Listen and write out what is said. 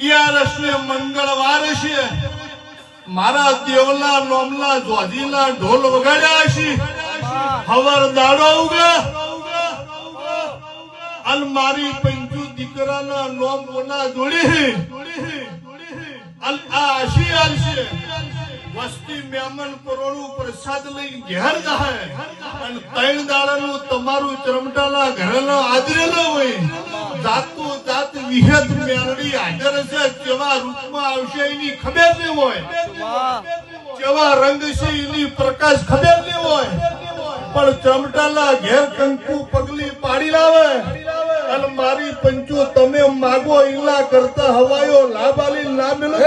11 ને મંગળવાર છે મારા દેવલા નોમલા જોજીલા ઢોલ વગાડ્યા છે હવાર દાડો ઉગે અન મારી પંચુ દીકરાના નોમ ઓના જોડી અલ આશી આલશે વસ્તી મહેમાન પરોણું પ્રસાદ લઈ ઘેર જાય અને 3 દાડાનું તમારું ચરમટાલા ઘરેનો આદરેલો હોય જાતો જાત વિહેત મેરડી હાજર છે કેવા રૂપમાં આવશે એની ખબર નહીં હોય કેવા રંગ છે એની પ્રકાશ ખબર નહીં હોય પણ ચમટાલા ઘેર કંકુ પગલી પાડી લાવે અને મારી પંચો તમે માગો ઈલા કરતા હવાયો લાભ આલી ના મેલો